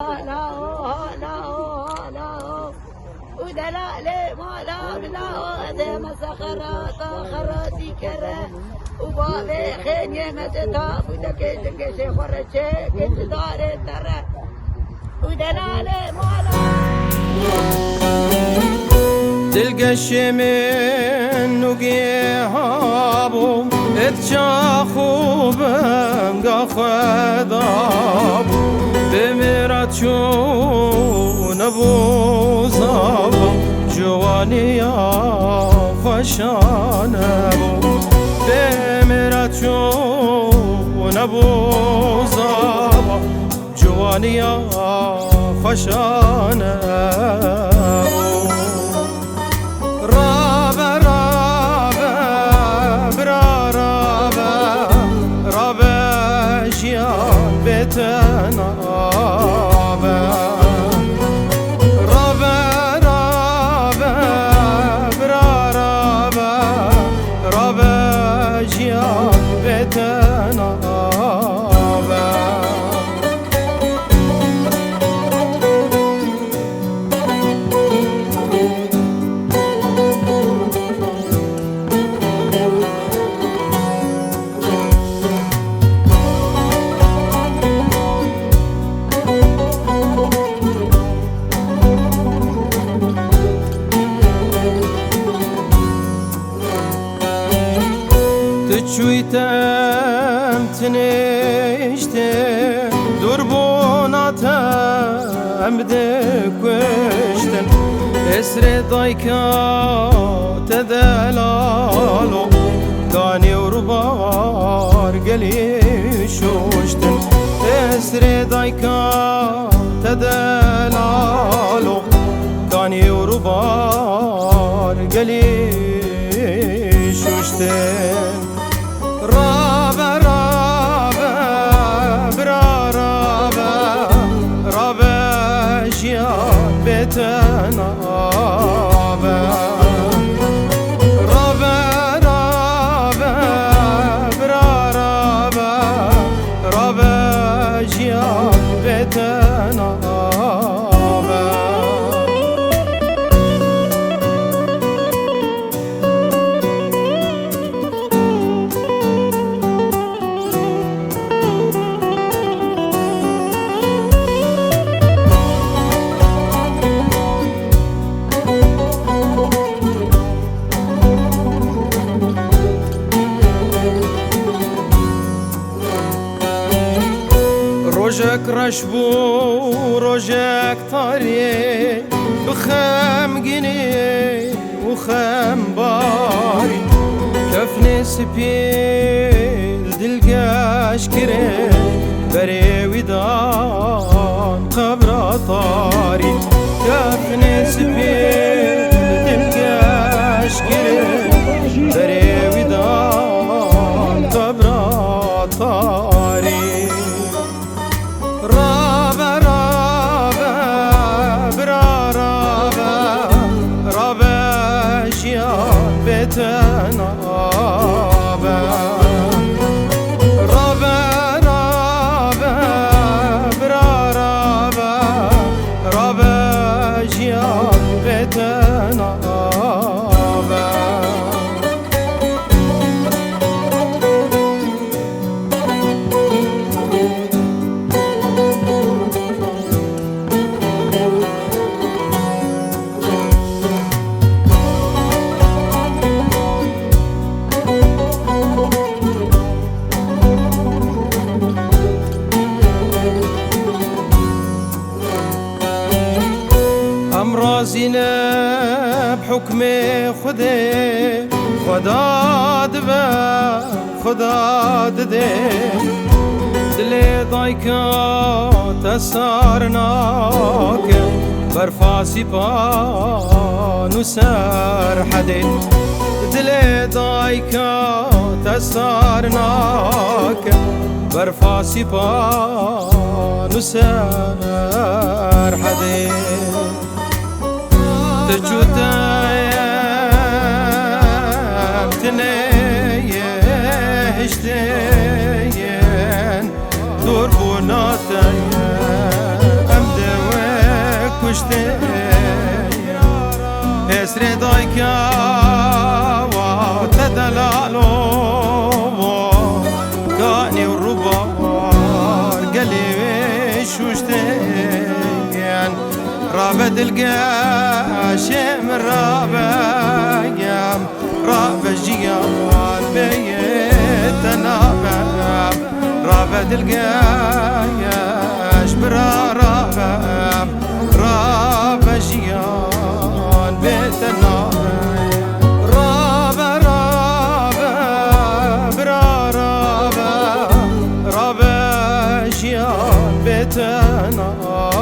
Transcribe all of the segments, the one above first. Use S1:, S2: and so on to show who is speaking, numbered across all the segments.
S1: هلا هلا هلا ودلالي ما لا بلا وذي مسخرات خراتي كره وبابي خيني متتاف ودكي دكي شيخ ورشي كنت داري ترى ودلالي ما لا
S2: تلقى الشمن نقيهابو اتشاخو بنقا خذابو بمرات شون ابو زابو جواني يا خشانبو بمرات شون ابو زابو جواني يا خشانبو تنابه رابه رابه برا رابه رابه جیان بتنابه تشويتم تنشتم دربوناتم بدكوشتن اسر دايكا تدلالو داني وربار قلي شوشتن اسر دايكا تدلالو داني وربار قلي شوشتن رابه رابه برا رابه رابه جیان بتنابه رابه رابه برا رابه رابه جیان بتنابه روجك رشبو روجك طاري بخم جنيه وخم باري كفني سبيل دلقاش كري بري ودان قبر طاري كفني سبيل دلقاش كري بري ودان قبر طاري رابه رابه برا رابه رابه جیان بتنابه رابه رابه برا رابه رابه جیان بتنابه امرازينا بحكم خدي خدا دبا خدا ددي دلي ضايكا تسارناك برفاسي بانو سر حدي دلي ضايكا تسارناك برفاسي بانو سر حدي تجوتايم تنيه هشتين دور بوناتايم امد کشته اسر دایکا و تدلالو کانی و روبار گلی شوشته رابد القاشم رابيم راب الجيال بيتنابم رابد القاش برا رابم راب الجيال بيتنابم راب راب برا راب راب الجيال بيتنابم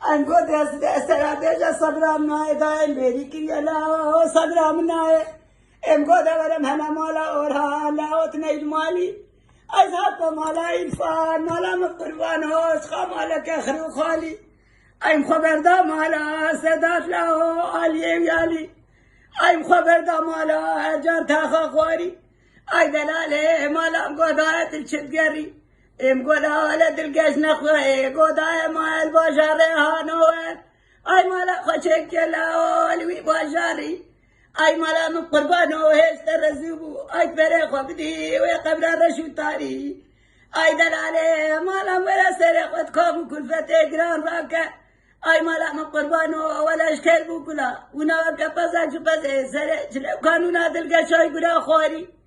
S1: أنقول يا سلام صبرا مناي داين بيريكي لا صبرا مناي أنقول ورم هنا مالا أورها لا وتنيل مالي أزهق مالا إنفان مالا مقربان هوش خمالك أخرو خالي أيم خبر دا مالا سدات له علي ويالي أيم خبر دا مالا جان تاخا خواري أي دلالي مالا قداية الشدقري ام قدا ولد القش نخوي قدا ما البشر هانوين اي مالا خشك لاولوي بشري اي مالا من قربانو هيش ترزبو اي فريق وبدي ويقبل الرشو تاري اي دلالي مالا ولا سرق وتكوم كل فتي قران راكا اي مالا من قربانو ولا اشكال بوكلا وناوكا بزاك شو بزي سرق لو كانوا نادل قشاي قدا خوري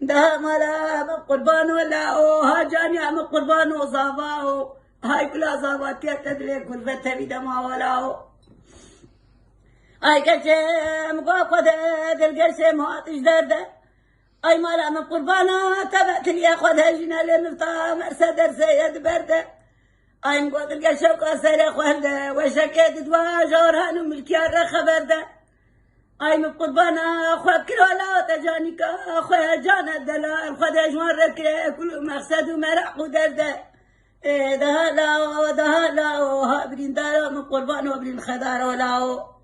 S1: ده مالا من قربان ولا ها جانيا من قربان وصافاو هاي كلها صافات كيف تدري كل فتة بدما ولاو هاي كشم قاقدة القشم هاتش درده اي مالا من قربانا تبعت لي اخذها جنا لمفتا مرسدر سيد برده اي مقود القشم قاسر اخوانده وشكيت دوا جورهان وملكيار خبرده اي من قربانا اخوة كل ولا تجانيكا اخوة جانا الدلال خد اجوان ركري كل مقصد ومرح ودرده ده لا وده لا وها برين دارا من قربان وبرين خدار ولاو